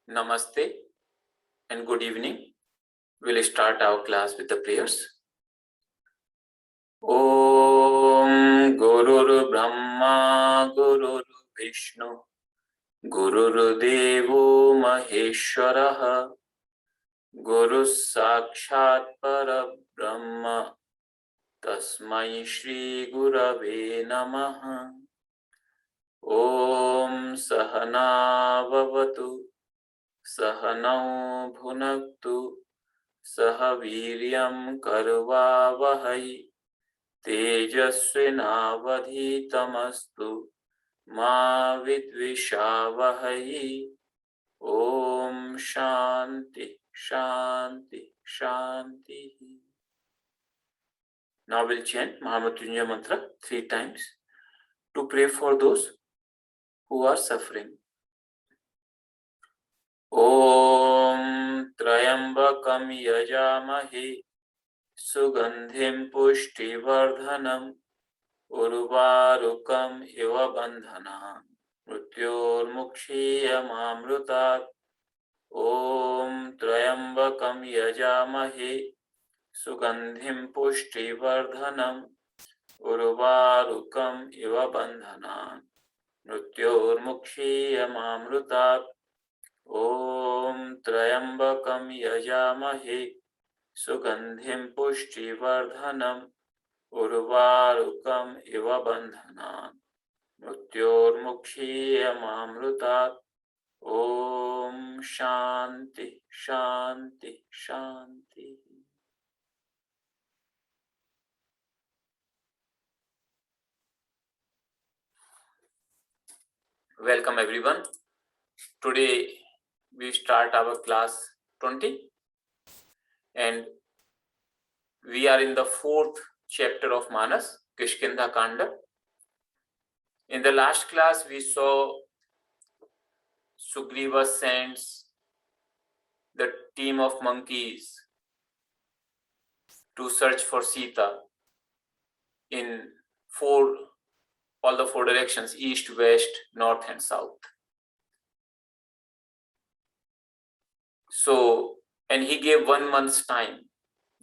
Namaste and good evening. We'll start our class with the prayers. Om Gurur Brahma Gurur Vishnu Gurur Devo Maheshwaraha Guru Sakshat Parabrahma Tasmai Shri Gurave Namaha. Om Sahana Vavatu Sahanau Bhunaktu Sah Viryam Karvavahai Tejasvinavadhitamastu Ma Vidvishavahai. Om Shanti Shanti Shanti. Now we'll chant Mahamrityunjaya mantra 3 times to pray for those who are suffering. Om Trayambakam Yajamahe Sugandhim Pushtivardhanam Urvarukam Iva Bandhanam Mrityormukshiyamamrutat. Om Trayambakam Yajamahe Sugandhim Pushtivardhanam Urvarukam Iva Bandhanam Mrityormukshiyamamrutat. Om Trayambakam Yajamahe Sugandhim Pushtivardhanam Urvarukam Iva Bandhanam Mrityormukshiyamamrutat. Om Shanti Shanti Shanti. Welcome everyone. Today we start our class 20 and we are in the 4th chapter of Manas, Kishkinda Kanda. In the last class we saw Sugriva sends the team of monkeys to search for Sita in all the 4 directions, east, west, north and south. So, and he gave 1 month's time,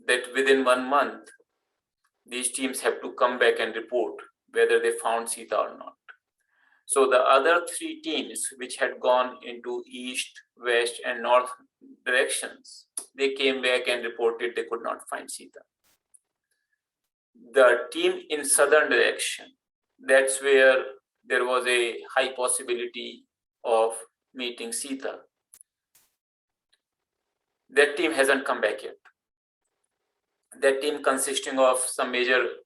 that within 1 month, these teams have to come back and report whether they found Sita or not. So the other 3 teams which had gone into east, west and north directions, they came back and reported they could not find Sita. The team in southern direction, that's where there was a high possibility of meeting Sita. That team hasn't come back yet. That team consisting of some major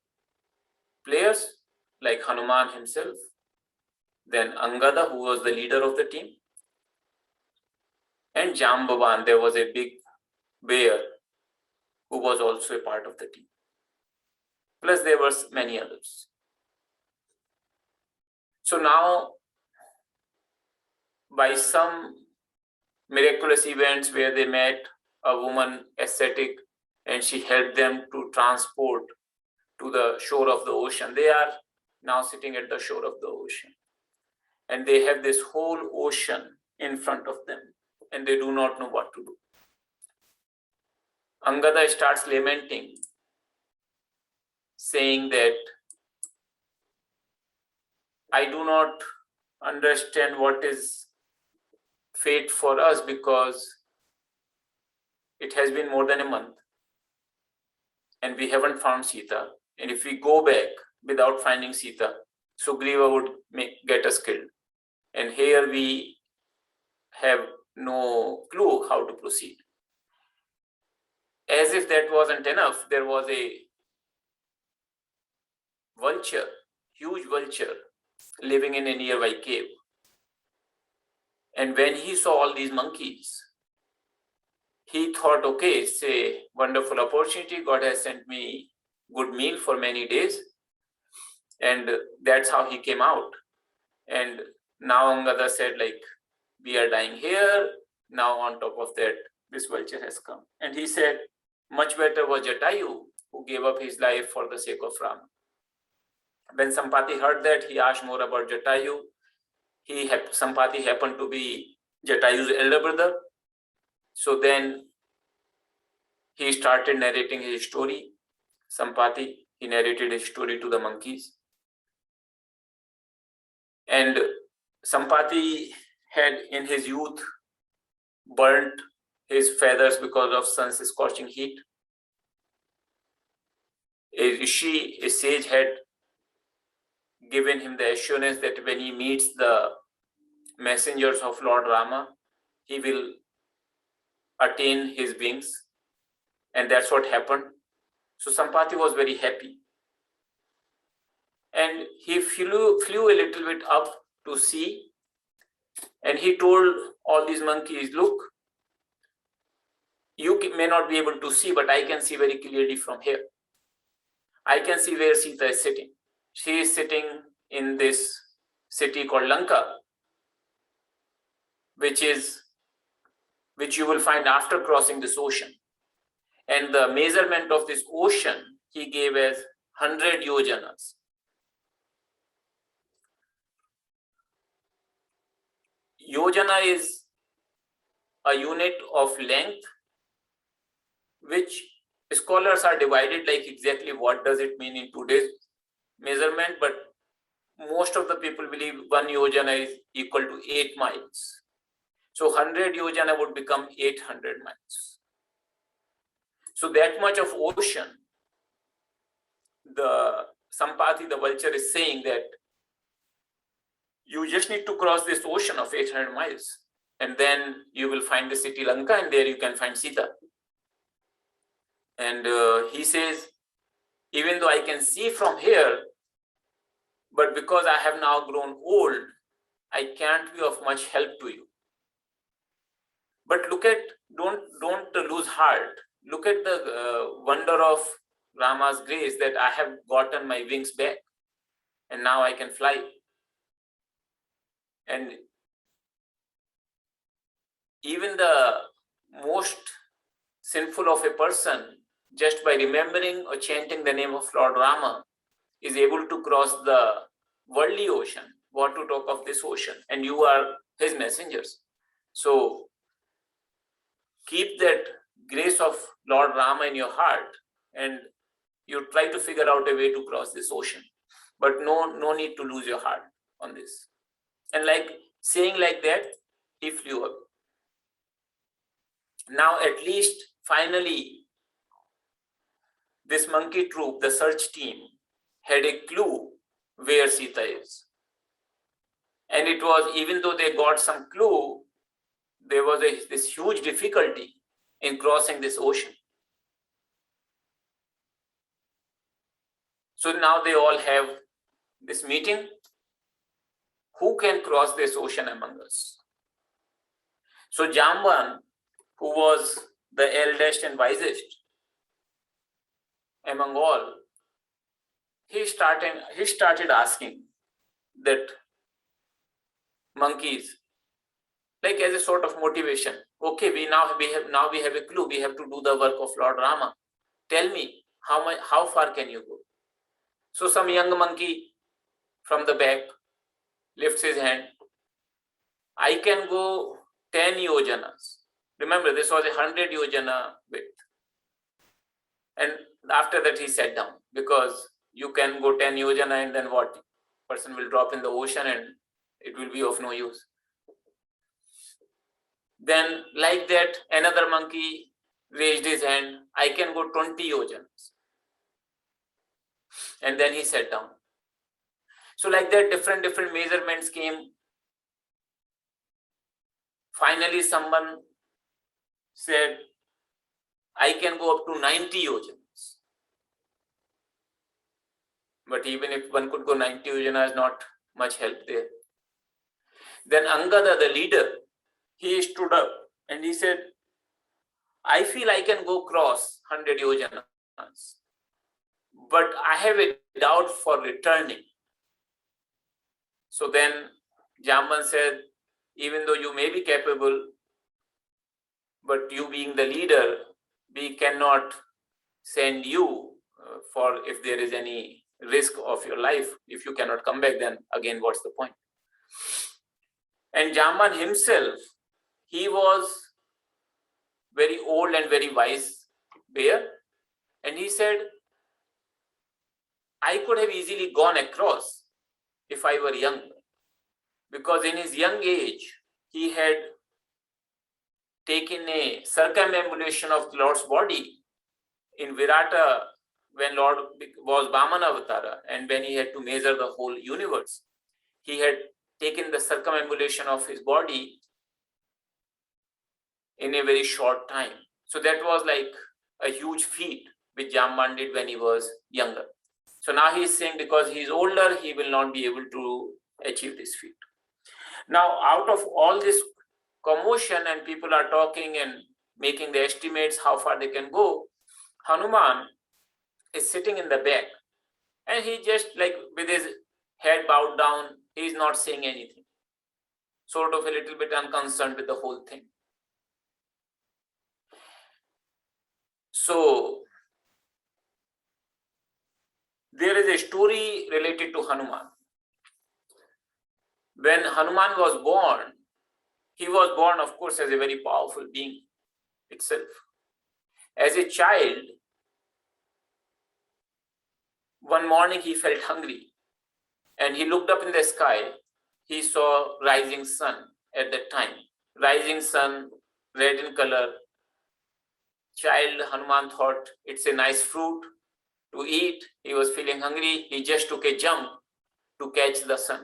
players like Hanuman himself, then Angada, who was the leader of the team, and Jambavan, there was a big bear who was also a part of the team. Plus there were many others. So now, by some miraculous events where they met a woman ascetic and she helped them to transport to the shore of the ocean, they are now sitting at the shore of the ocean. And they have this whole ocean in front of them and they do not know what to do. Angada starts lamenting, saying that I do not understand what is fate for us because it has been more than a month and we haven't found Sita. And if we go back without finding Sita, Sugriva would get us killed. And here we have no clue how to proceed. As if that wasn't enough, there was a vulture, huge vulture, living in a nearby cave. And when he saw all these monkeys, he thought, okay, it's a wonderful opportunity. God has sent me good meal for many days. And that's how he came out. And now Angada said, like, we are dying here. Now on top of that, this vulture has come. And he said, much better was Jatayu, who gave up his life for the sake of Rama. When Sampati heard that, he asked more about Jatayu. Sampati happened to be Jatayu's elder brother. So then he started narrating his story. Sampati, he narrated his story to the monkeys. And Sampati had in his youth burnt his feathers because of sun's scorching heat. A rishi, a sage, had given him the assurance that when he meets the messengers of Lord Rama, he will attain his wings. And that's what happened. So Sampati was very happy. And he flew a little bit up to see. And he told all these monkeys, look, you may not be able to see, but I can see very clearly from here. I can see where Sita is sitting. She is sitting in this city called Lanka, which you will find after crossing this ocean. And the measurement of this ocean he gave as 100 yojanas. Yojana is a unit of length, which scholars are divided like exactly what does it mean in today's measurement, but most of the people believe 1 yojana is equal to 8 miles. So 100 yojana would become 800 miles. So that much of ocean, the Sampati, the vulture, is saying that you just need to cross this ocean of 800 miles, and then you will find the city Lanka, and there you can find Sita. And he says, even though I can see from here, but because I have now grown old, I can't be of much help to you. But look at, don't lose heart. Look at the wonder of Rama's grace that I have gotten my wings back, and now I can fly. And even the most sinful of a person, just by remembering or chanting the name of Lord Rama, is able to cross the worldly ocean. What to talk of this ocean? And you are his messengers. So keep that grace of Lord Rama in your heart, and you try to figure out a way to cross this ocean. But no need to lose your heart on this. And like saying like that, he flew up. Now at least finally, this monkey troop, the search team, had a clue where Sita is. And it was, even though they got some clue, there was this huge difficulty in crossing this ocean. So now they all have this meeting. Who can cross this ocean among us? So Jamban, who was the eldest and wisest among all, he started asking that monkeys, like as a sort of motivation. Okay, we have a clue. We have to do the work of Lord Rama. Tell me, how far can you go? So some young monkey from the back lifts his hand. I can go 10 yojanas. Remember, this was 100 yojana width. And after that, he sat down, because you can go 10 yojana and then what? Person will drop in the ocean and it will be of no use. Then like that, another monkey raised his hand. I can go 20 yojanas. And then he sat down. So like that, different measurements came. Finally, someone said, I can go up to 90 yojanas. But even if one could go 90 yojanas, not much help there. Then Angada, the leader, he stood up and he said, I feel I can go cross 100 yojanas, but I have a doubt for returning. So then Jamban said, even though you may be capable, but you being the leader, we cannot send you for if there is any risk of your life. If you cannot come back, then again, what's the point? And Jamban himself he was very old and very wise bear, and he said, I could have easily gone across if I were young, because in his young age, he had taken a circumambulation of the Lord's body in Virata when Lord was Vamana Avatara, and when he had to measure the whole universe. He had taken the circumambulation of his body in a very short time. So that was like a huge feat which Jamban did when he was younger. So now he is saying because he is older, he will not be able to achieve this feat. Now, out of all this commotion and people are talking and making the estimates how far they can go, Hanuman is sitting in the back, and he just like with his head bowed down, he is not saying anything, sort of a little bit unconcerned with the whole thing. So there is a story related to Hanuman. When Hanuman was born, he was born, of course, as a very powerful being itself. As a child, one morning he felt hungry, and he looked up in the sky. He saw rising sun at that time. Rising sun, red in color. Child Hanuman thought it's a nice fruit to eat. He was feeling hungry. He just took a jump to catch the sun.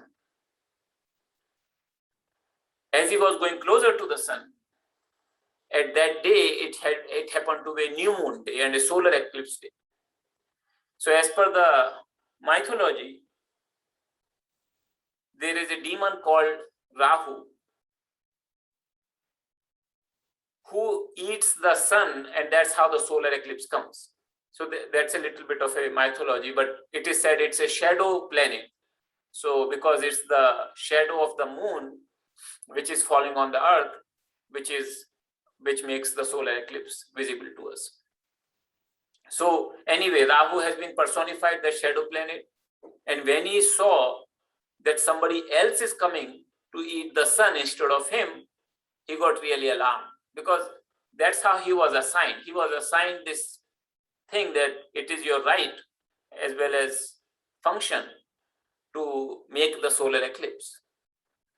As he was going closer to the sun, at that day, it happened to be a new moon day and a solar eclipse day. So as per the mythology, there is a demon called Rahu who eats the sun, and that's how the solar eclipse comes. So that's a little bit of a mythology, but it is said it's a shadow planet. So because it's the shadow of the moon, which is falling on the earth, which makes the solar eclipse visible to us. So anyway, Rahu has been personified, the shadow planet. And when he saw that somebody else is coming to eat the sun instead of him, he got really alarmed, because that's how he was assigned. He was assigned this thing that it is your right as well as function to make the solar eclipse.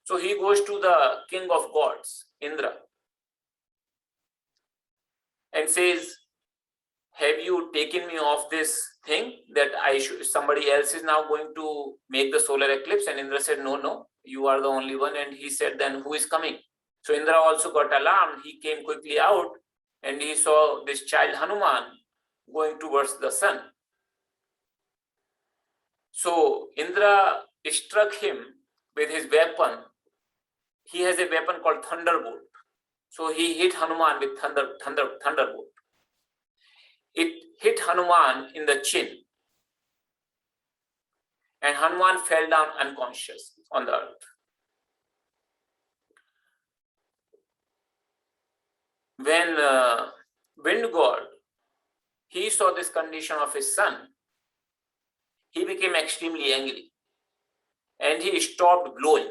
So he goes to the king of gods, Indra, and says, have you taken me off this thing that somebody else is now going to make the solar eclipse? And Indra said, no, you are the only one. And he said, then who is coming? So Indra also got alarmed. He came quickly out, and he saw this child Hanuman going towards the sun. So Indra struck him with his weapon. He has a weapon called Thunderbolt. So he hit Hanuman with Thunderbolt. It hit Hanuman in the chin, and Hanuman fell down unconscious on the earth. When wind god, he saw this condition of his son, he became extremely angry, and he stopped blowing.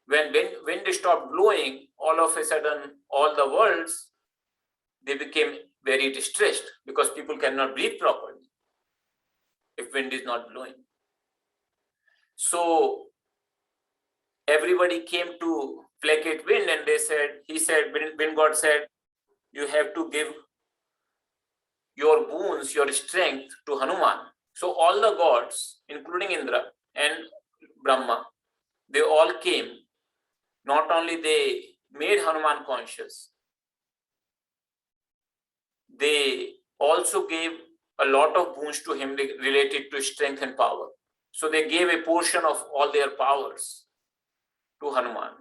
When wind stopped blowing, all of a sudden, all the worlds, they became very distressed, because people cannot breathe properly if wind is not blowing. So everybody came to placate wind, and wind god said, you have to give your boons, your strength to Hanuman. So all the gods, including Indra and Brahma, they all came. Not only they made Hanuman conscious, they also gave a lot of boons to him related to strength and power. So they gave a portion of all their powers to Hanuman,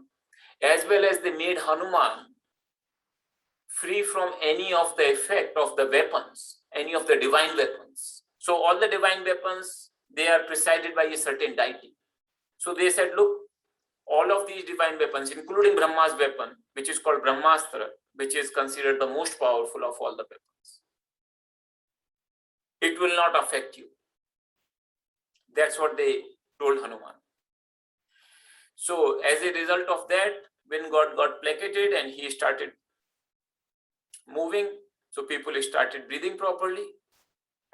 as well as they made Hanuman free from any of the effect of the weapons, any of the divine weapons. So all the divine weapons, they are presided by a certain deity. So they said, look, all of these divine weapons, including Brahma's weapon, which is called Brahmastra, which is considered the most powerful of all the weapons, it will not affect you. That's what they told Hanuman. So as a result of that, wind god got placated and he started moving. So people started breathing properly.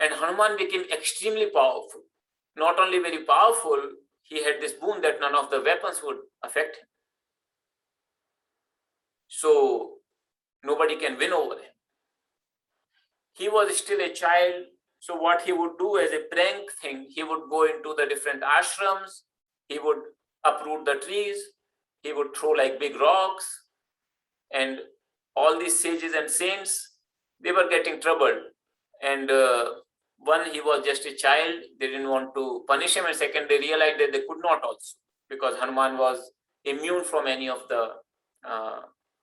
And Hanuman became extremely powerful. Not only very powerful, he had this boon that none of the weapons would affect him. So nobody can win over him. He was still a child. So what he would do as a prank thing, he would go into the different ashrams, he would uproot the trees, he would throw like big rocks, and all these sages and saints, they were getting troubled. And one, he was just a child, they didn't want to punish him, and second, they realized that they could not also, because Hanuman was immune from any of the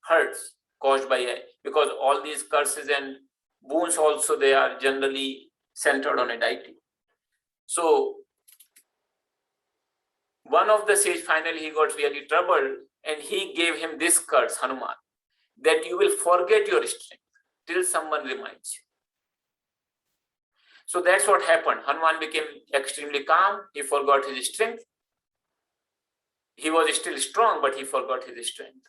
hurts caused by, because all these curses and boons also, they are generally centered on a deity. So one of the sage, finally he got really troubled, and he gave him this curse, Hanuman, that you will forget your strength till someone reminds you. So that's what happened. Hanuman became extremely calm. He forgot his strength. He was still strong, but he forgot his strength.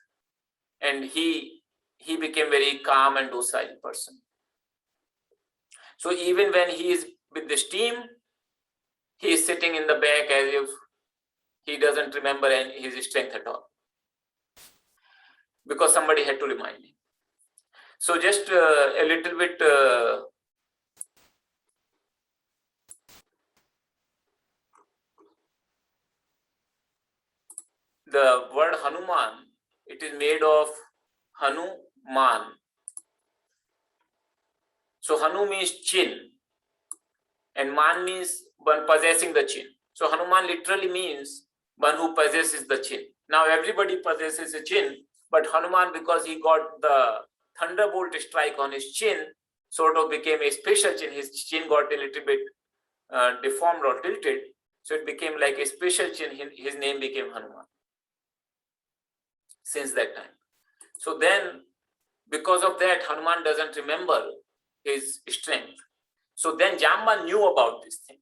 And he became very calm and docile person. So even when he is with this team, he is sitting in the back as if he doesn't remember his strength at all, because somebody had to remind him. So just a little bit the word Hanuman, it is made of Hanuman. So Hanu means chin, and Man means one possessing the chin. So Hanuman literally means one who possesses the chin. Now everybody possesses a chin, but Hanuman, because he got the thunderbolt strike on his chin, sort of became a special chin. His chin got a little bit deformed or tilted, so it became like a special chin. His name became Hanuman since that time. So then, because of that, Hanuman doesn't remember his strength. So then Jamban knew about this thing.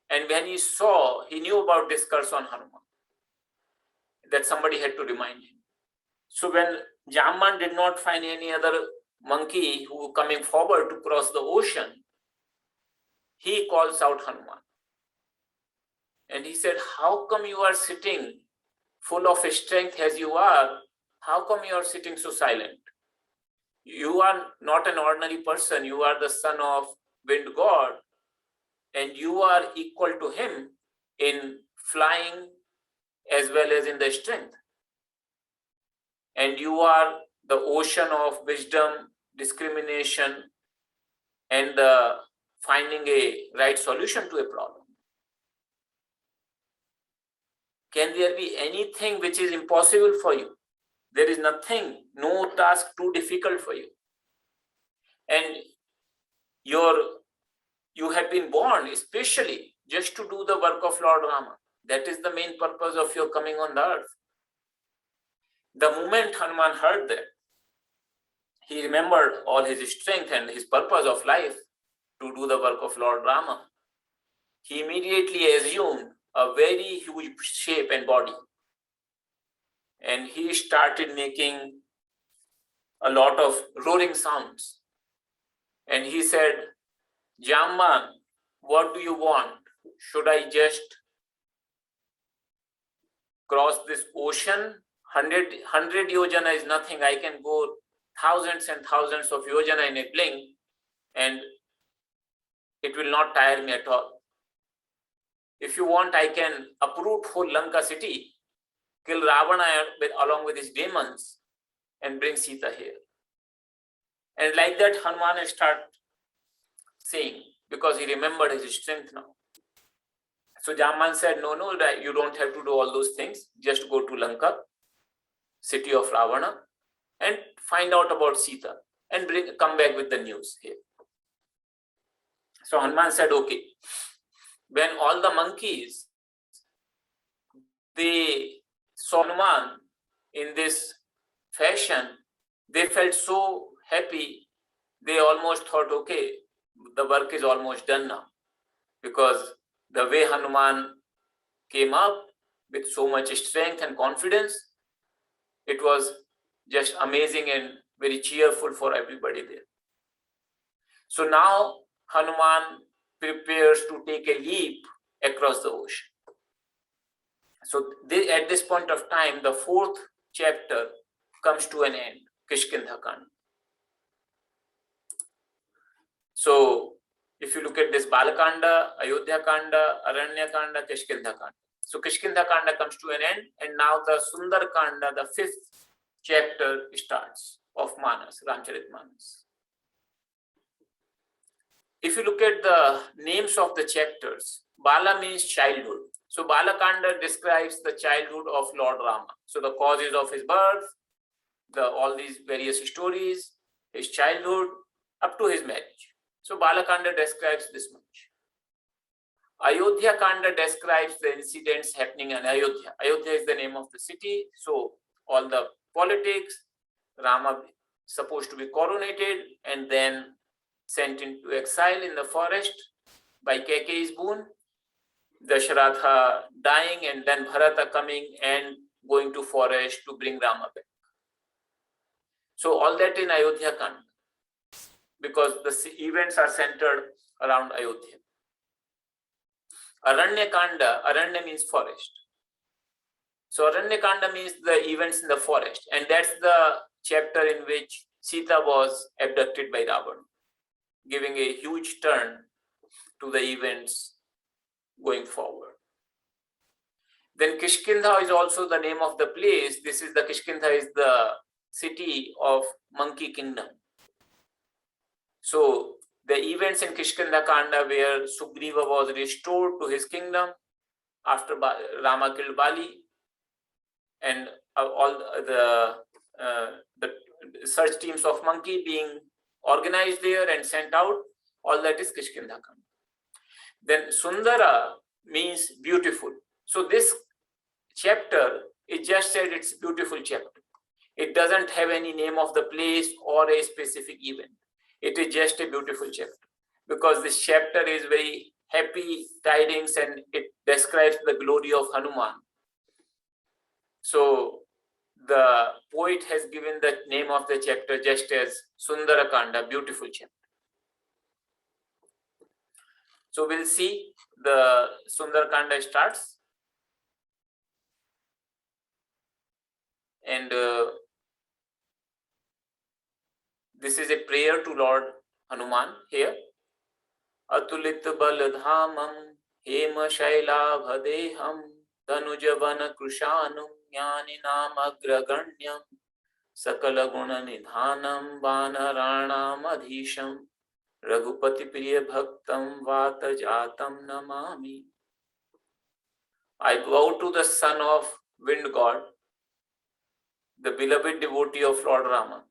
And when he knew about this curse on Hanuman, that somebody had to remind him. So when Jamban did not find any other monkey who coming forward to cross the ocean, he calls out Hanuman. And he said, how come you are sitting full of strength as you are? How come you are sitting so silent? You are not an ordinary person. You are the son of wind god, and you are equal to him in flying as well as in the strength. And you are the ocean of wisdom, discrimination, and the finding a right solution to a problem. Can there be anything which is impossible for you? There is nothing, no task too difficult for you. And you have been born especially just to do the work of Lord Rama. That is the main purpose of your coming on the earth. The moment Hanuman heard that, he remembered all his strength and his purpose of life to do the work of Lord Rama. He immediately assumed a very huge shape and body. And he started making a lot of roaring sounds. And he said, Jamban, what do you want? Should I just cross this ocean? 100 yojana is nothing. I can go thousands and thousands of yojana in a blink, and it will not tire me at all. If you want, I can uproot whole Lanka city, kill Ravana along with his demons, and bring Sita here. And like that, Hanuman started saying, because he remembered his strength now. So Jamban said, no, you don't have to do all those things. Just go to Lanka, city of Ravana, and find out about Sita and come back with the news here. So Hanuman said, okay. When all the monkeys, they saw Hanuman in this fashion, they felt so happy, they almost thought, okay, the work is almost done now. Because the way Hanuman came up with so much strength and confidence, It was just amazing and very cheerful for everybody there. So now Hanuman prepares to take a leap across the ocean. So at this point of time, the 4th chapter comes to an end, Kishkindha Kanda. So if you look at this Balakanda, Ayodhya Kanda, Aranya Kanda, Kishkindha Kanda. So Kishkindha Kanda comes to an end, and now the Sundar Kanda, the 5th chapter starts of Manas, Ramcharitmanas. If you look at the names of the chapters, Bala means childhood. So Balakanda describes the childhood of Lord Rama. So the causes of his birth, all these various stories, his childhood, up to his marriage. So Balakanda describes this much. Ayodhya Kanda describes the incidents happening in Ayodhya. Ayodhya is the name of the city. So all the politics, Rama supposed to be coronated and then sent into exile in the forest by Kaikeyi's boon, Dasharatha dying, and then Bharata coming and going to forest to bring Rama back. So all that in Ayodhya Kanda, because the events are centered around Ayodhya. Aranya Kanda, Aranya means forest. So Aranya Kanda means the events in the forest, and that's the chapter in which Sita was abducted by Ravana, giving a huge turn to the events going forward. Then Kishkindha is also the name of the place. This is the Kishkindha is the city of Monkey Kingdom. So the events in Kishkindha Kanda where Sugriva was restored to his kingdom after Rama killed Bali, and all the search teams of Monkey being organized there and sent out, all that is Kishkindha Kanda. Then Sundara means beautiful. So this chapter, it just said it's a beautiful chapter. It doesn't have any name of the place or a specific event. It is just a beautiful chapter because this chapter is very happy tidings and it describes the glory of Hanuman. So the poet has given the name of the chapter just as Sundara Kanda, beautiful chapter. So we'll see the Sundar Kanda starts. And this is a prayer to Lord Hanuman here. Atulit baladhamam hema shailabhadeham tanujavana krushanam jnaninam agraganyam sakala guna nidhanam vanaranam adhisham Raghupati priya bhaktam vata jatam namami. I bow to the son of wind god, the beloved devotee of Lord Rama.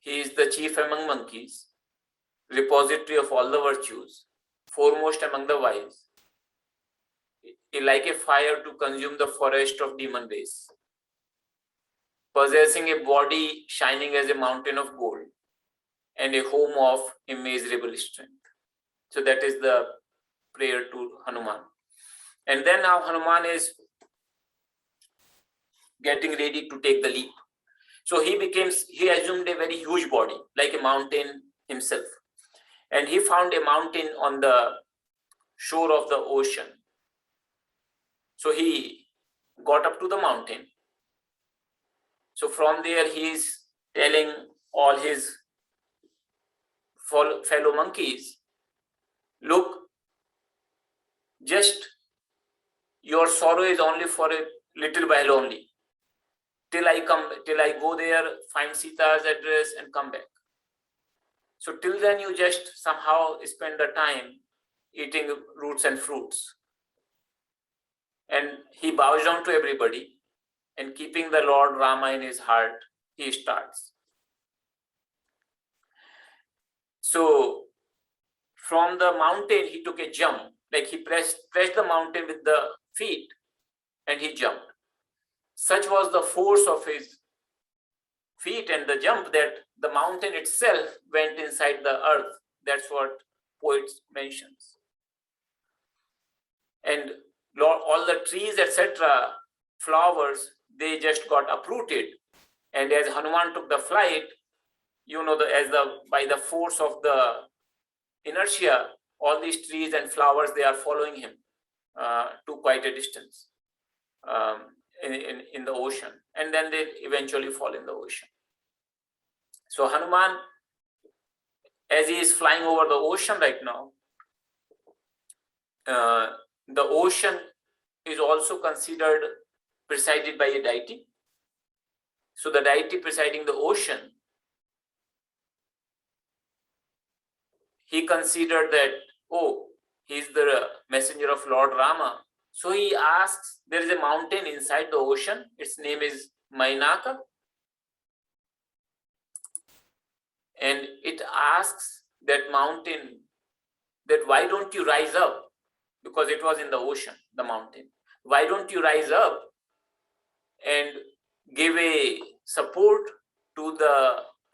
He is the chief among monkeys, repository of all the virtues, foremost among the wise. Like a fire to consume the forest of demon race, possessing a body shining as a mountain of gold, and a home of immeasurable strength. So that is the prayer to Hanuman. And then now Hanuman is getting ready to take the leap. So he assumed a very huge body, like a mountain himself. And he found a mountain on the shore of the ocean. So he got up to the mountain. So from there he is telling all his fellow monkeys, look, just your sorrow is only for a little while only. Till I go there, find Sita's address and come back. So till then you just somehow spend the time eating roots and fruits. And he bows down to everybody and keeping the Lord Rama in his heart, he starts. So from the mountain, he took a jump, like he pressed the mountain with the feet and he jumped. Such was the force of his feet and the jump that the mountain itself went inside the earth. That's what poets mentions. And all the trees, etc., flowers, they just got uprooted. And as Hanuman took the flight, by the force of the inertia, all these trees and flowers, they are following him to quite a distance in the ocean, and then they eventually fall in the ocean. So Hanuman, as he is flying over the ocean right now, the ocean is also considered presided by a deity. So the deity presiding the ocean, he considered that, oh, he's the messenger of Lord Rama. So he asks, there is a mountain inside the ocean. Its name is Mainaka. And it asks that mountain that why don't you rise up? Because it was in the ocean, the mountain. Why don't you rise up and give a support to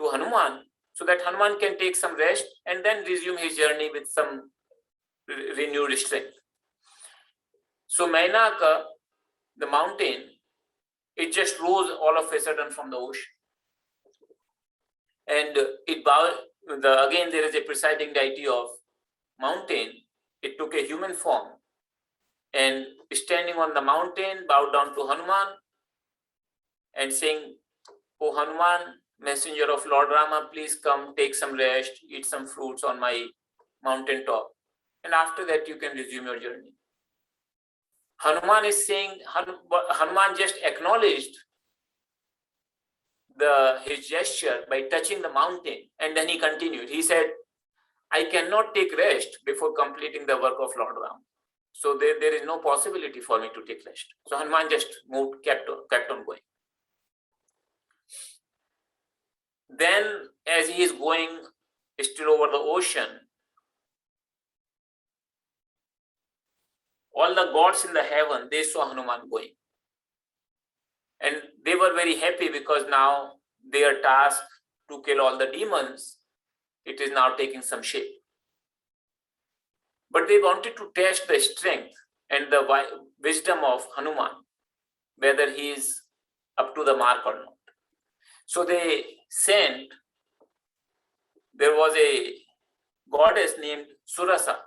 Hanuman, so that Hanuman can take some rest and then resume his journey with some renewed strength. So Mainaka, the mountain, it just rose all of a sudden from the ocean. And it bowed, again there is a presiding deity of mountain. It took a human form and standing on the mountain, bowed down to Hanuman and saying, "Oh Hanuman, messenger of Lord Rama, please come, take some rest, eat some fruits on my mountain top. And after that, you can resume your journey." Hanuman is saying, Hanuman just acknowledged his gesture by touching the mountain, and then he continued. He said, "I cannot take rest before completing the work of Lord Ram. So there is no possibility for me to take rest." So Hanuman just kept on going. Then, as he is going still over the ocean, all the gods in the heaven, they saw Hanuman going. And they were very happy because now their task to kill all the demons, it is now taking some shape. But they wanted to test the strength and the wisdom of Hanuman, whether he is up to the mark or not. So they sent, there was a goddess named Surasa.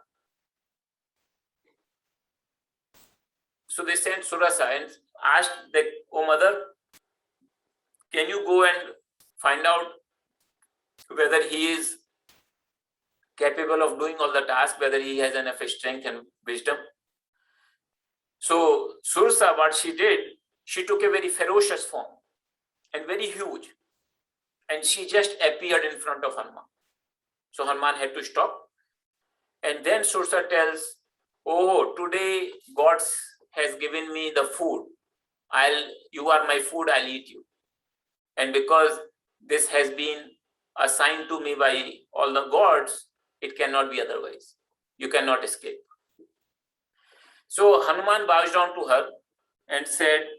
So they sent Surasa and asked that, "Oh mother, can you go and find out whether he is capable of doing all the tasks, whether he has enough strength and wisdom?" So Surasa, what she did, she took a very ferocious form and very huge, and she just appeared in front of Hanuman. So Hanuman had to stop. And then Surasa tells, "Oh, today God has given me the food. You are my food, I'll eat you. And because this has been assigned to me by all the gods, it cannot be otherwise. You cannot escape." So Hanuman bows down to her and said,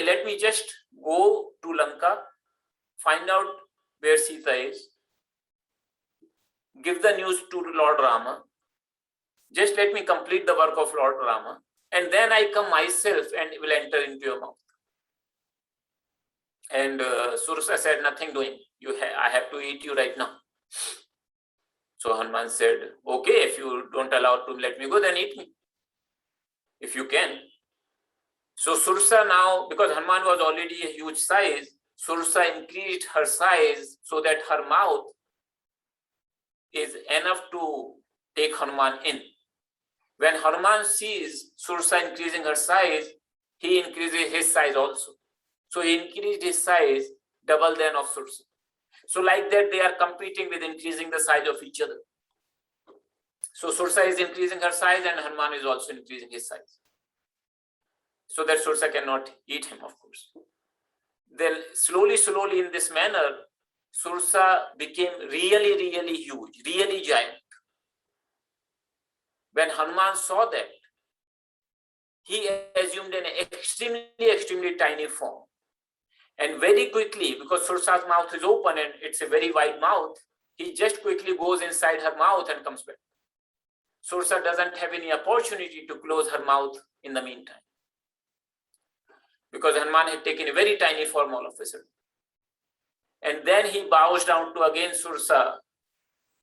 let me just go to Lanka, find out where Sita is, give the news to Lord Rama, just let me complete the work of Lord Rama, and then I come myself and will enter into your mouth. And Surasa said, "Nothing doing. I have to eat you right now." So Hanuman said, "Okay, if you don't allow to let me go, then eat me, if you can." So Surasa now, because Hanuman was already a huge size, Surasa increased her size so that her mouth is enough to take Hanuman in. When Hanuman sees Surasa increasing her size, he increases his size also. So he increased his size double than of Surasa. So like that, they are competing with increasing the size of each other. So Surasa is increasing her size and Hanuman is also increasing his size. So that Surasa cannot eat him, of course. Then slowly in this manner, Surasa became really huge, really giant. When Hanuman saw that, he assumed an extremely tiny form. And very quickly, because Surasa's mouth is open and it's a very wide mouth, he just quickly goes inside her mouth and comes back. Sursa doesn't have any opportunity to close her mouth in the meantime, because Hanuman had taken a very tiny form all of a sudden. And then he bows down to again Sursa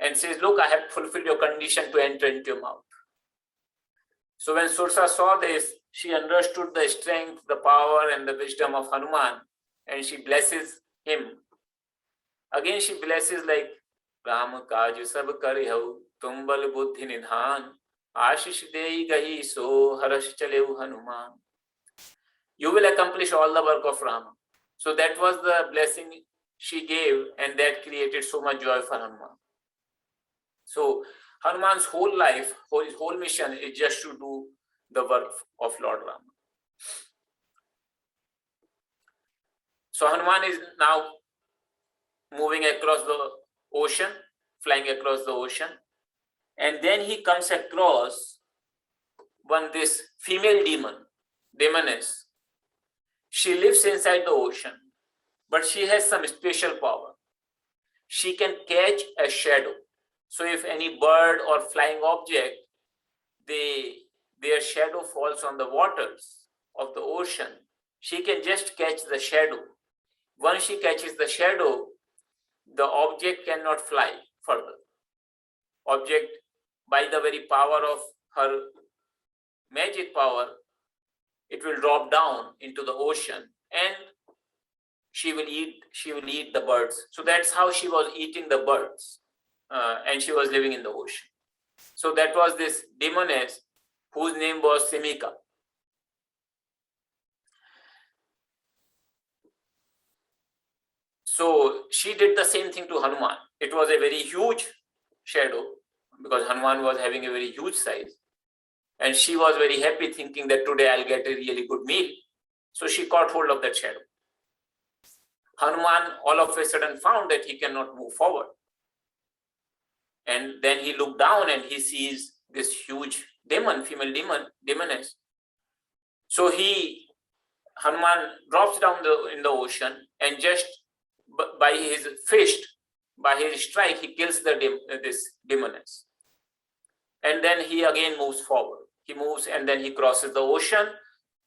and says, look, I have fulfilled your condition to enter into your mouth. So when Sursa saw this, she understood the strength, the power, and the wisdom of Hanuman, and she blesses him. Again, she blesses like, Ram kaj sab kare ho, tum bal buddhi nidhan, ashish dei gahi so harash chaleu Hanuman. You will accomplish all the work of Rama. So that was the blessing she gave, and that created so much joy for Hanuman. So Hanuman's whole life, his whole mission is just to do the work of Lord Rama. So Hanuman is now moving across the ocean, flying across the ocean, and then he comes across this female demoness. She lives inside the ocean, but she has some special power. She can catch a shadow. So if any bird or flying object, their shadow falls on the waters of the ocean, she can just catch the shadow. Once she catches the shadow, the object cannot fly further. Object, by the very power of her magic power, it will drop down into the ocean, and she will eat the birds. So that's how she was eating the birds, and she was living in the ocean. So that was this demoness whose name was Simika. So she did the same thing to Hanuman. It was a very huge shadow, because Hanuman was having a very huge size. And she was very happy, thinking that today I'll get a really good meal. So she caught hold of that shadow. Hanuman all of a sudden found that he cannot move forward. And then he looked down and he sees this huge female demoness. So Hanuman drops down in the ocean, and just by his fist, by his strike, he kills this demoness. And then he again moves forward. He moves, and then he crosses the ocean.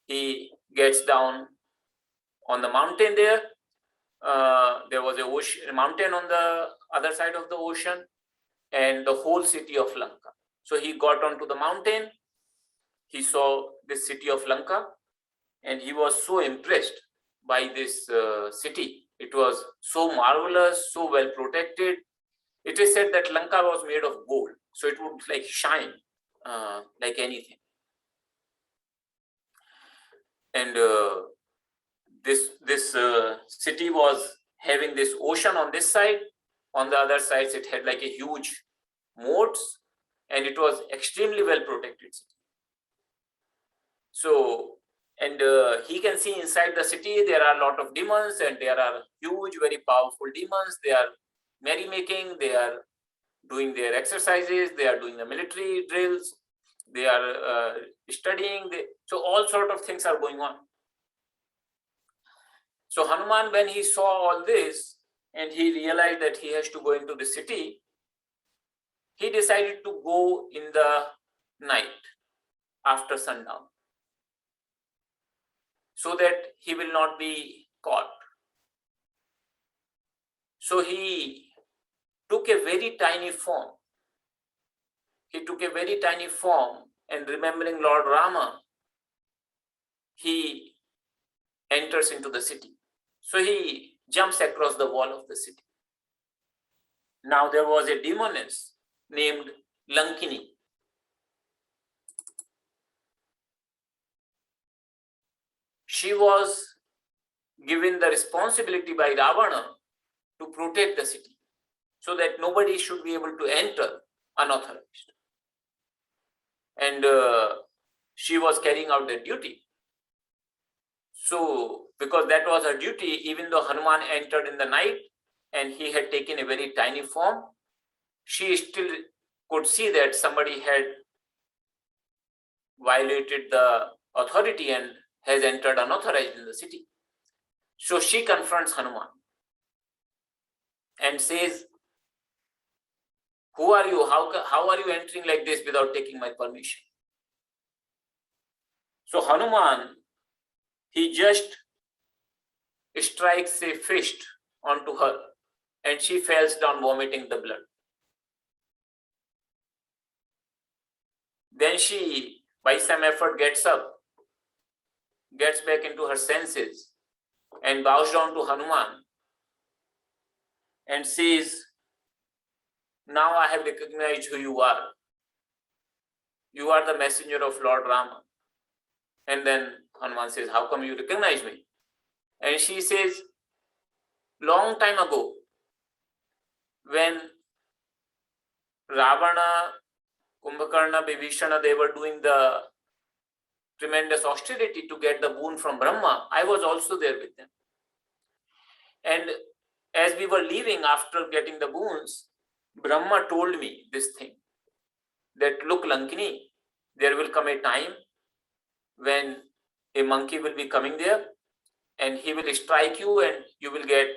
He gets down on the mountain there. There was a mountain on the other side of the ocean, and the whole city of Lanka. So he got onto the mountain. He saw this city of Lanka, and he was so impressed by this city. It was so marvelous, so well protected. It is said that Lanka was made of gold, so it would like shine like anything. And this city was having this ocean on this side. On the other sides, it had like a huge moats, and it was extremely well protected city. So, and he can see inside the city there are a lot of demons, and there are huge, very powerful demons. They are merrymaking, they are doing their exercises, they are doing the military drills, they are studying. So all sort of things are going on. So Hanuman, when he saw all this and he realized that he has to go into the city, he decided to go in the night after sundown, so that he will not be caught. So he took a very tiny form. And remembering Lord Rama, he enters into the city. So he jumps across the wall of the city. Now there was a demoness named Lankini. She was given the responsibility by Ravana to protect the city, so that nobody should be able to enter unauthorized. And she was carrying out that duty. So, because that was her duty, even though Hanuman entered in the night and he had taken a very tiny form, she still could see that somebody had violated the authority and has entered unauthorized in the city. So she confronts Hanuman and says, Who are you? How are you entering like this without taking my permission? So Hanuman, he just strikes a fist onto her and she falls down vomiting the blood. Then she, by some effort, gets up, gets back into her senses and bows down to Hanuman and says, now I have recognized who you are. You are the messenger of Lord Rama. And then Hanuman says, how come you recognize me? And she says, long time ago, when Ravana, Kumbhakarna, Vibhishana, they were doing the tremendous austerity to get the boon from Brahma, I was also there with them. And as we were leaving after getting the boons, Brahma told me this thing, that look, Lankini, there will come a time when a monkey will be coming there and he will strike you and you will get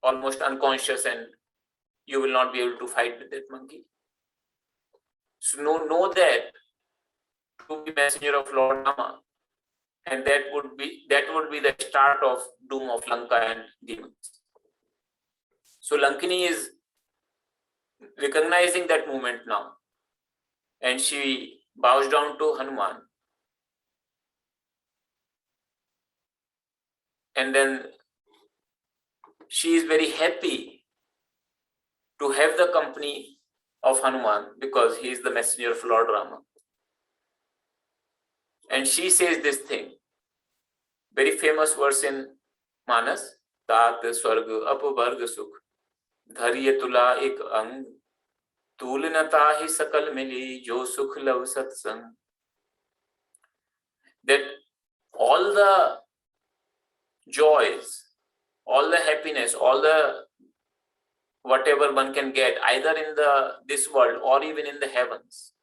almost unconscious and you will not be able to fight with that monkey. So know that to be messenger of Lord Rama, and that would be the start of doom of Lanka and demons. So Lankini is recognizing that moment now, and she bows down to Hanuman. And then she is very happy to have the company of Hanuman because he is the messenger of Lord Rama. And she says this thing, very famous verse in Manas, Tat Swarg Apvarg Sukh, Dharya Tula Ek Ang, Tulanata Hi Sakal Mili, Jo Sukh Lav Satsang. That all the joys, all the happiness, all the whatever one can get, either in this world or even in the heavens,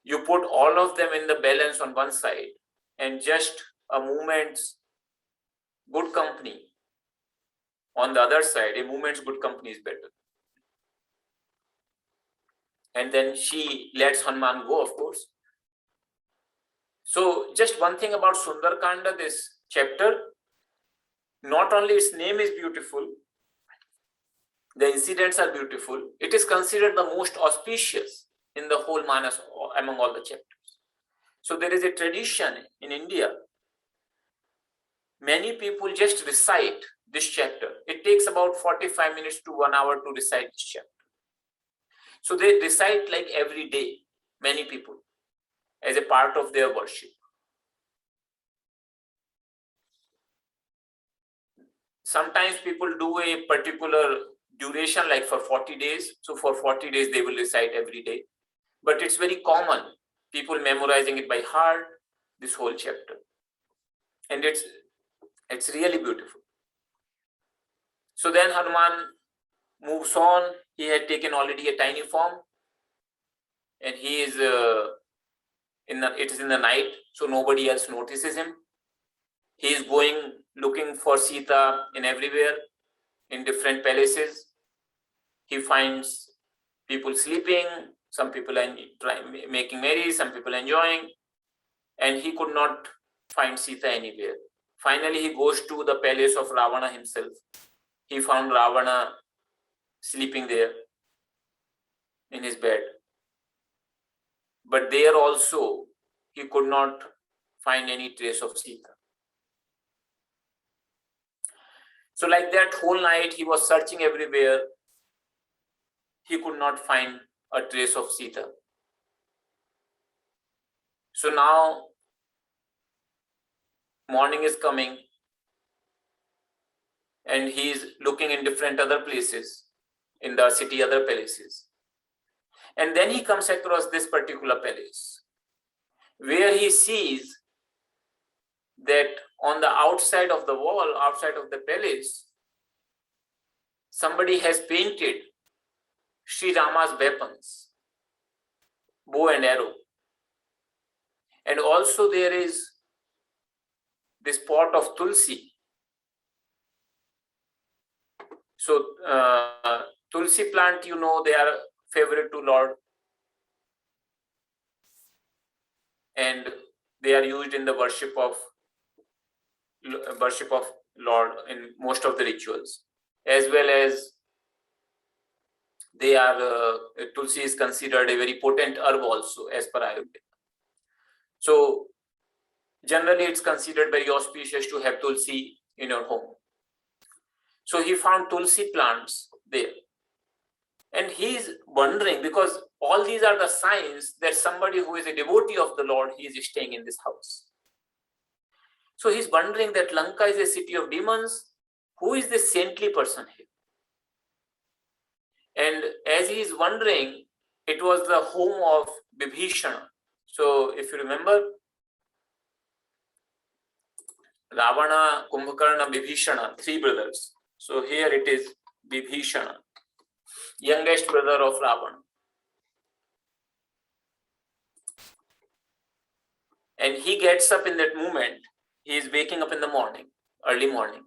you put all of them in the balance on one side, and just a moment's good company on the other side, a moment's good company is better. And then she lets Hanuman go, of course. So just one thing about Sundarkanda, this chapter, not only its name is beautiful, the incidents are beautiful, it is considered the most auspicious in the whole Manas among all the chapters. So there is a tradition in India, many people just recite this chapter. It takes about 45 minutes to 1 hour to recite this chapter. So they recite like every day, many people, as a part of their worship. Sometimes people do a particular duration, like for 40 days. So for 40 days, they will recite every day. But it's very common, people memorizing it by heart, this whole chapter. And it's really beautiful. So then Hanuman moves on. He had taken already a tiny form. And he is, it is in the night, so nobody else notices him. He is going, looking for Sita in everywhere, in different palaces. He finds people sleeping, some people are making merry, some people enjoying, and he could not find Sita anywhere. Finally, he goes to the palace of Ravana himself. He found Ravana sleeping there in his bed. But there also, he could not find any trace of Sita. So like that whole night, he was searching everywhere. He could not find a trace of Sita. So now, morning is coming, and he is looking in different other places, in the city, other palaces. And then he comes across this particular palace, where he sees that on the outside of the wall, outside of the palace, somebody has painted Sri Rama's weapons, bow and arrow. And also there is this pot of tulsi. So Tulsi plant, you know, they are favorite to Lord, and they are used in the worship of Lord in most of the rituals, as well as they are Tulsi is considered a very potent herb also as per Ayurveda. So generally it's considered very auspicious to have Tulsi in your home. So he found Tulsi plants there, and he's wondering, because all these are the signs that somebody who is a devotee of the Lord, he is staying in this house. So he's wondering that Lanka is a city of demons. Who is this saintly person here? And as he is wondering, it was the home of Bibhishana. So if you remember, Ravana, Kumbhakarna, Bibhishana, three brothers. So here it is Bibhishana, youngest brother of Ravana. And he gets up in that moment. He is waking up in the morning, early morning.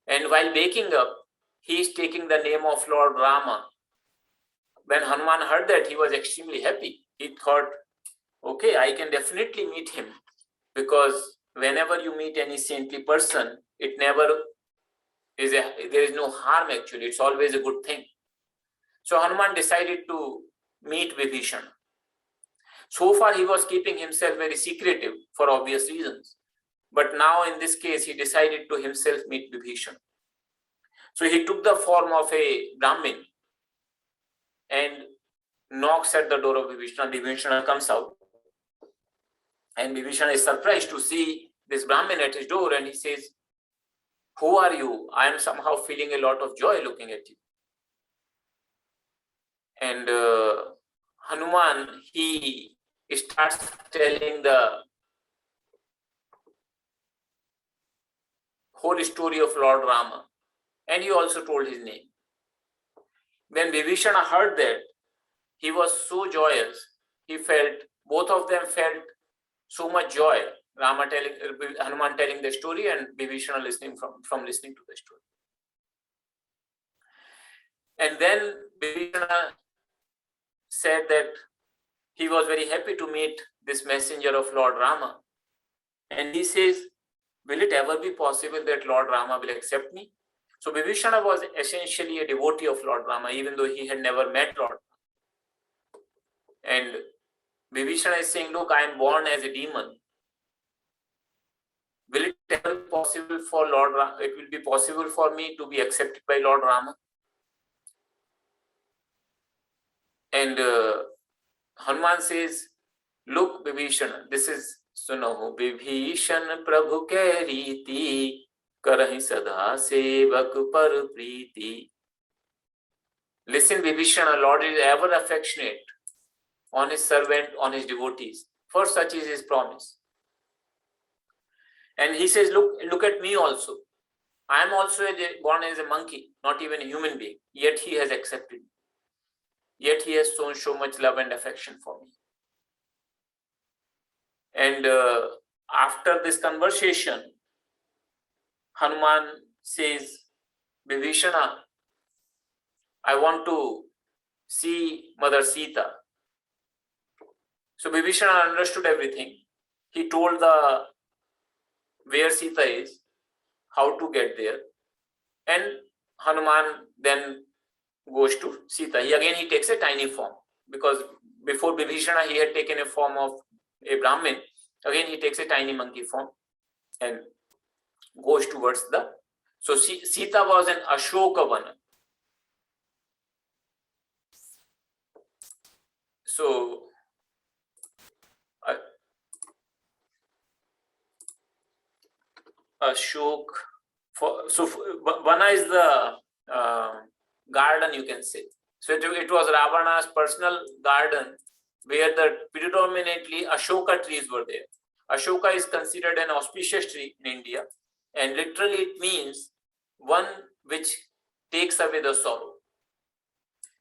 And while waking up, he is taking the name of Lord Rama. When Hanuman heard that, he was extremely happy. He thought, okay, I can definitely meet him, because whenever you meet any saintly person, it never is there is no harm actually. It's always a good thing. So Hanuman decided to meet Vibhishana. So far, he was keeping himself very secretive for obvious reasons. But now in this case, he decided to himself meet Vibhishana. So he took the form of a Brahmin and knocks at the door of Vibhishana. Vibhishana comes out. And Vibhishana is surprised to see this Brahmin at his door, and he says, "Who are you? I am somehow feeling a lot of joy looking at you." And Hanuman, he starts telling the whole story of Lord Rama, and he also told his name. When Vibhishana heard that, he was so joyous. He felt, both of them felt so much joy. Hanuman telling the story, and Vibhishana listening from listening to the story. And then Vibhishana said that he was very happy to meet this messenger of Lord Rama. And he says, will it ever be possible that Lord Rama will accept me? So Vibhishana was essentially a devotee of Lord Rama, even though he had never met Lord Rama. And Vibhishana is saying, look, I am born as a demon. Will it ever be possible for Lord Rama? It will be possible for me to be accepted by Lord Rama? And Hanuman says, look, Vibhishana, this is Suno Vibhishan Prabhu ke riti, karahi sada sevak par priti. Listen, Vibhishana, Lord is ever affectionate on his servant, on his devotees. For such is his promise. And he says, look at me also. I am also born as a monkey, not even a human being. Yet he has accepted me. Yet he has shown so much love and affection for me. And after this conversation, Hanuman says, Vibhishana, I want to see Mother Sita. So Vibhishana understood everything. He told where Sita is, how to get there. And Hanuman then goes to Sita. He takes a tiny form, because before Vibhishana, he had taken a form of a Brahmin. Again, he takes a tiny monkey form and goes towards the... So Sita was an Ashokavana. So Ashok, Vana is the garden, you can say. So it was Ravana's personal garden, where predominantly Ashoka trees were there. Ashoka is considered an auspicious tree in India, and literally it means one which takes away the sorrow.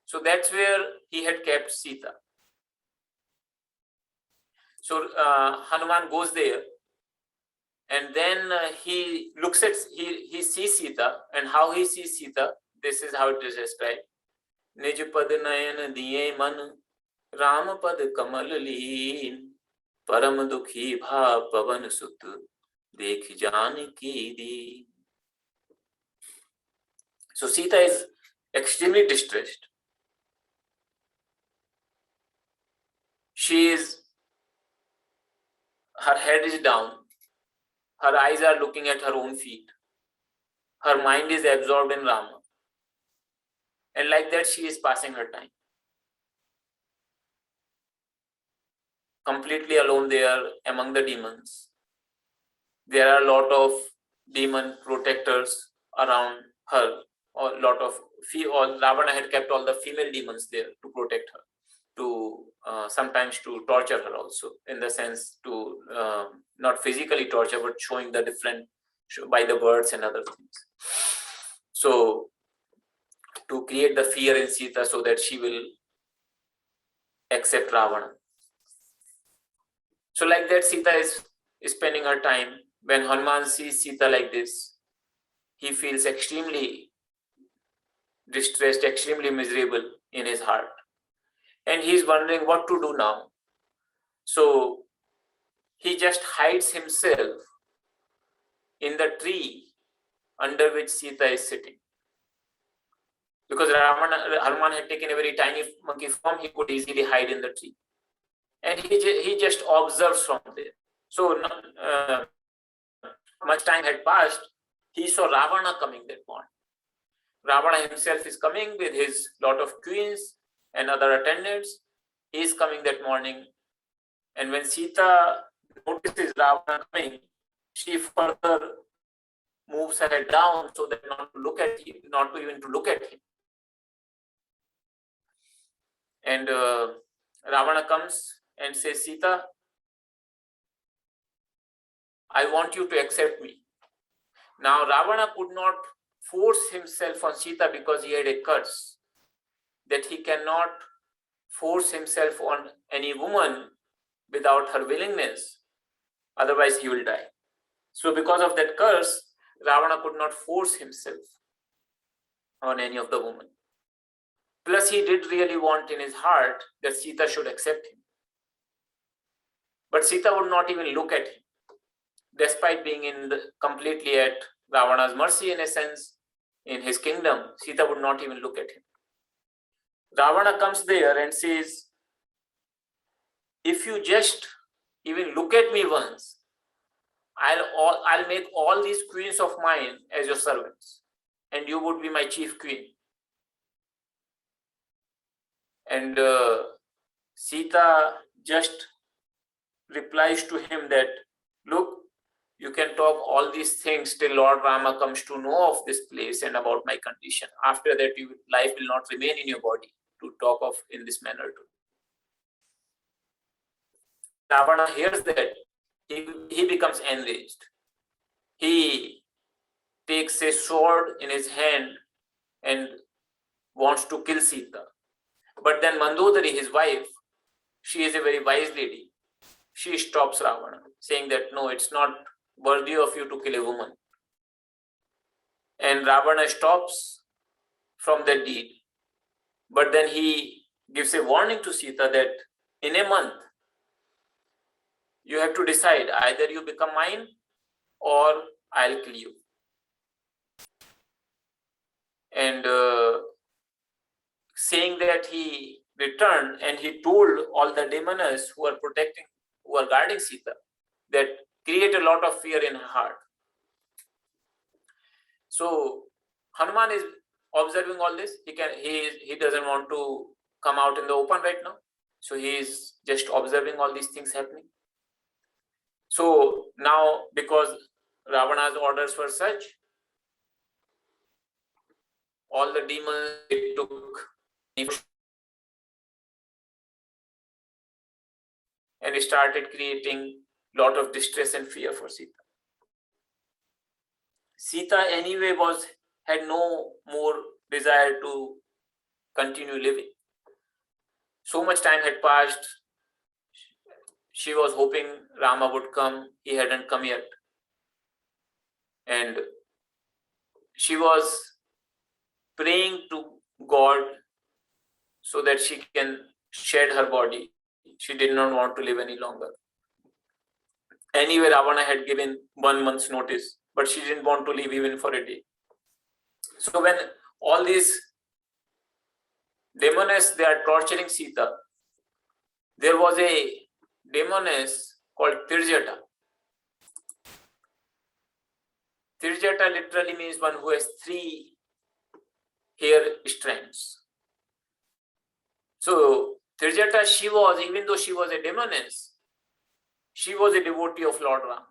So that's where he had kept Sita. So Hanuman goes there, and then he looks at, he sees Sita, and how he sees Sita, this is how it is described. निज पद नयन दिए मन, राम पद कमल लीन। परम दुखी भा पवन सुत, देख जानकी दीन। So Sita is extremely distressed. Her head is down. Her eyes are looking at her own feet. Her mind is absorbed in Rama. And like that, she is passing her time. Completely alone there among the demons. There are a lot of demon protectors around her. Or Ravana had kept all the female demons there to protect her, to sometimes to torture her also, in the sense to not physically torture, but showing the different by the words and other things. So to create the fear in Sita so that she will accept Ravana. So like that, Sita is spending her time. When Hanuman sees Sita like this, he feels extremely distressed, extremely miserable in his heart. And he is wondering what to do now. So he just hides himself in the tree under which Sita is sitting. Because Hanuman had taken a very tiny monkey form, he could easily hide in the tree. And he just observes from there. So much time had passed, he saw Ravana coming that morning. Ravana himself is coming with his lot of queens and other attendants. He is coming that morning. And when Sita notices Ravana coming, she further moves her head down so that not to even look at him. And Ravana comes and says, Sita, I want you to accept me. Now Ravana could not force himself on Sita because he had a curse that he cannot force himself on any woman without her willingness. Otherwise he will die. So because of that curse, Ravana could not force himself on any of the women. Plus he did really want in his heart that Sita should accept him. But Sita would not even look at him. Despite being completely at Ravana's mercy in a sense, in his kingdom, Sita would not even look at him. Ravana comes there and says, if you just even look at me once, I'll make all these queens of mine as your servants, and you would be my chief queen. And Sita just replies to him that, look, you can talk all these things till Lord Rama comes to know of this place and about my condition. After that, life will not remain in your body to talk of in this manner too. Ravana hears that, he becomes enraged. He takes a sword in his hand and wants to kill Sita. But then Mandodari, his wife, she is a very wise lady. She stops Ravana, saying that no, it's not worthy of you to kill a woman. And Ravana stops from that deed. But then he gives a warning to Sita that in a month, you have to decide, either you become mine or I'll kill you. And saying that, he returned and he told all the demoness who are guarding Sita, that create a lot of fear in her heart. So Hanuman is observing all this. He doesn't want to come out in the open right now. So he is just observing all these things happening. So now, because Ravana's orders were such, all the demons took and started creating a lot of distress and fear for Sita. Sita anyway had no more desire to continue living. So much time had passed. She was hoping Rama would come. He hadn't come yet. And she was praying to God so that she can shed her body. She did not want to live any longer. Anyway, Ravana had given 1 month's notice, but she didn't want to leave even for a day. So when all these demoness, they are torturing Sita, there was a demoness called Tirjata. Tirjata literally means one who has 3 hair strands. So Tirjata, she was, even though she was a demoness, she was a devotee of Lord Ram.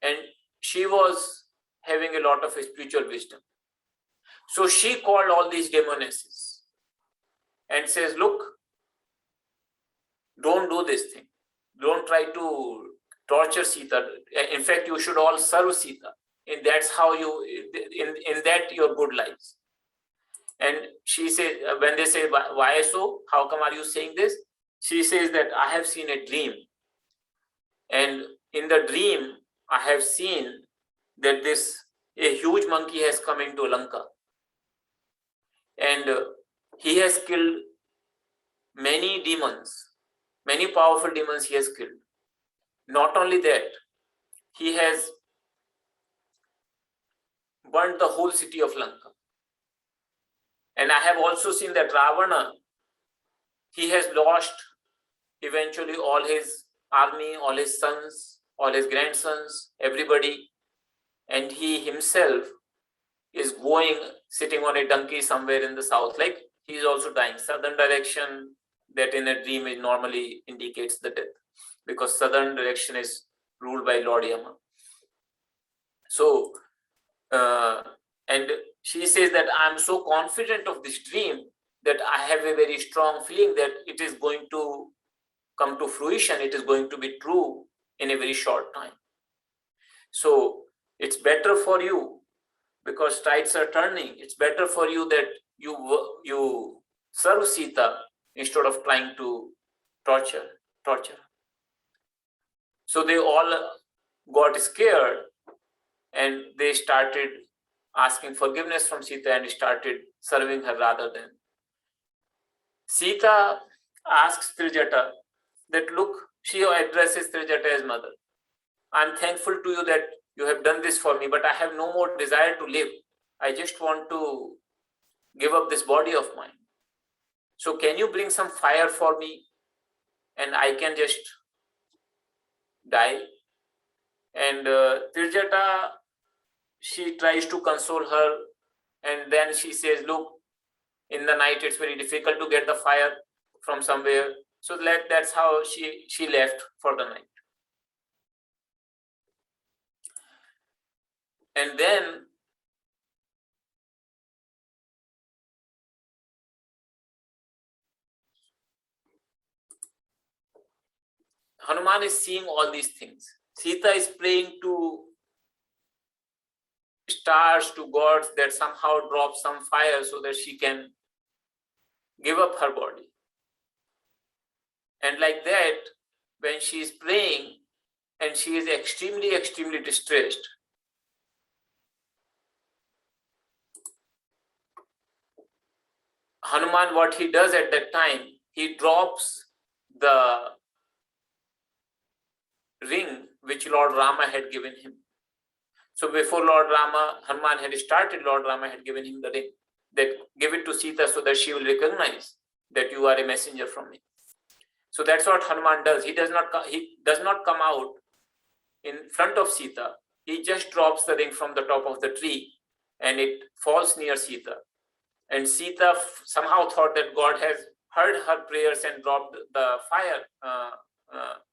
And she was having a lot of spiritual wisdom. So she called all these demonesses and says, look, don't do this thing. Don't try to torture Sita. In fact, you should all serve Sita. And that's how you, in that your good lives. And she said, when they say, why so? How come are you saying this? She says that I have seen a dream. And in the dream, I have seen that a huge monkey has come into Lanka. And he has killed many demons, many powerful demons he has killed. Not only that, he has burnt the whole city of Lanka. And I have also seen that Ravana, he has lost eventually all his army, all his sons, all his grandsons, everybody. And he himself is sitting on a donkey somewhere in the south, like he is also dying. Southern direction, that in a dream, it normally indicates the death, because southern direction is ruled by Lord Yama. So, and she says that I'm so confident of this dream that I have a very strong feeling that it is going to come to fruition. It is going to be true in a very short time. So it's better for you, because tides are turning. It's better for you that you serve Sita instead of trying to torture. So they all got scared and they started asking forgiveness from Sita and started serving her rather than. Sita asks Trijata that, look, she addresses Trijata as mother. I'm thankful to you that you have done this for me, but I have no more desire to live. I just want to give up this body of mine. So can you bring some fire for me and I can just die? And Tirjata, she tries to console her, and then she says, look, in the night it's very difficult to get the fire from somewhere. So that's how she left for the night. And then Hanuman is seeing all these things. Sita is praying to stars, to gods, that somehow drop some fire so that she can give up her body. And like that, when she is praying and she is extremely, extremely distressed, Hanuman, what he does at that time, he drops the ring which Lord Rama had given him. So before Hanuman had started, Lord Rama had given him the ring, that give it to Sita so that she will recognize that you are a messenger from me. So that's what Hanuman does. He does not come out in front of Sita. He just drops the ring from the top of the tree and it falls near Sita. And Sita somehow thought that God has heard her prayers and dropped the fire.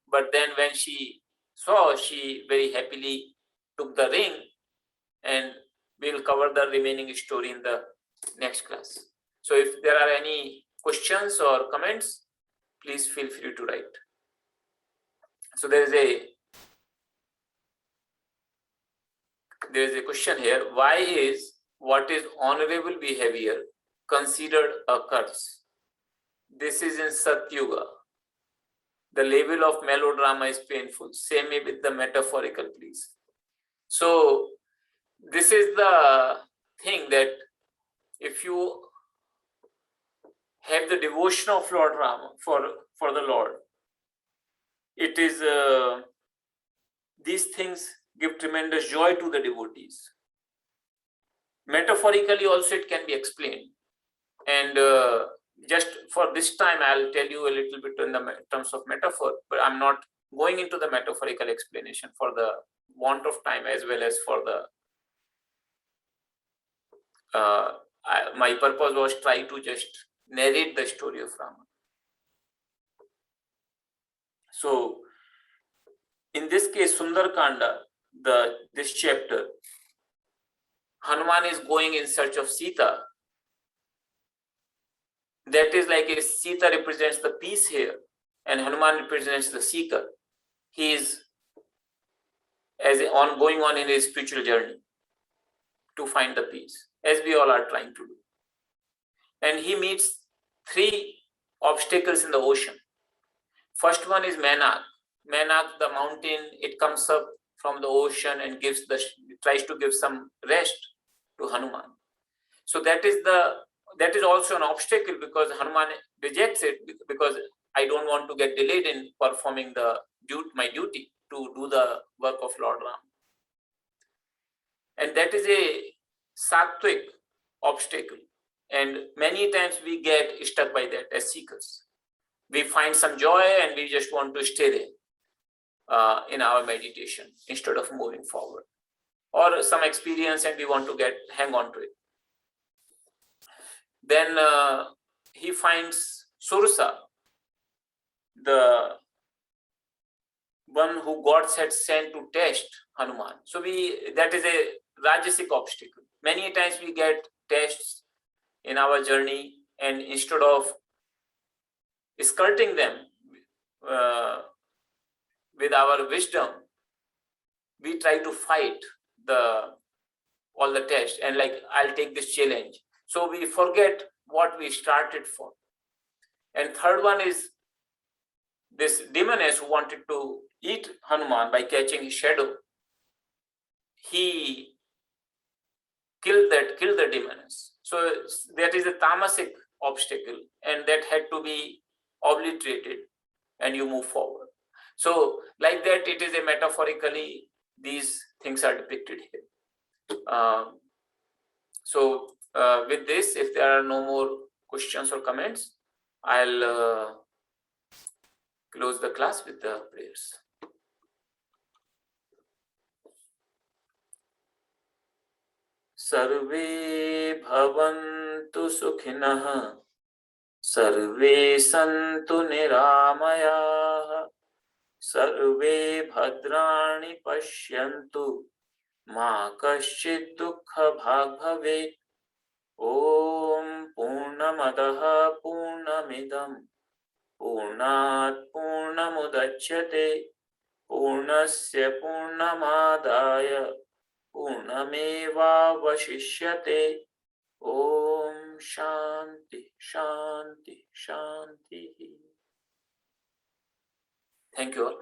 But then when she saw, she very happily took the ring, and we'll cover the remaining story in the next class. So if there are any questions or comments, please feel free to write. So there is a question here. Why is what is honorable behavior considered a curse? This is in Satyuga. The level of melodrama is painful. Say me with the metaphorical, please. So this is the thing, that if you have the devotion of Lord Rama for the Lord. It is these things give tremendous joy to the devotees. Metaphorically also it can be explained, and just for this time I'll tell you a little bit in the terms of metaphor, but I'm not going into the metaphorical explanation for the want of time, as well as for the my purpose was try to just narrate the story of Rama. So in this case, Sundarkanda, this chapter, Hanuman is going in search of Sita. That is like a Sita represents the peace here, and Hanuman represents the seeker. He is going on in his spiritual journey to find the peace, as we all are trying to do. And he meets 3 obstacles in the ocean. First one is Menak. Menak, the mountain, it comes up from the ocean and tries to give some rest to Hanuman. So that is also an obstacle, because Hanuman rejects it, because I don't want to get delayed in performing my duty to do the work of Lord Ram. And that is a sattvic obstacle. And many times we get stuck by that as seekers. We find some joy and we just want to stay there in our meditation instead of moving forward. Or some experience and we want to hang on to it. Then he finds Sursa, the one who God had sent to test Hanuman. So that is a Rajasic obstacle. Many times we get tests in our journey, and instead of skirting them with our wisdom, we try to fight all the tests, and like, I'll take this challenge. So we forget what we started for. And third one is this demoness who wanted to eat Hanuman by catching his shadow. He killed the demoness. So that is a tamasic obstacle, and that had to be obliterated, and you move forward. So like that, it is a metaphorically, these things are depicted here. So with this, if there are no more questions or comments, I'll close the class with the prayers. Sarve bhavantu sukhinah, sarve santu niramayah, sarve bhadrani pashyantu, ma kaschid dukkha bhag bhavet. Om Purnamadaha Purnamidam Purnat Purnamudachyate Purnasya Purnamadaya Purnameva Vashishyate. Om Shanti Shanti Shanti. Thank you all.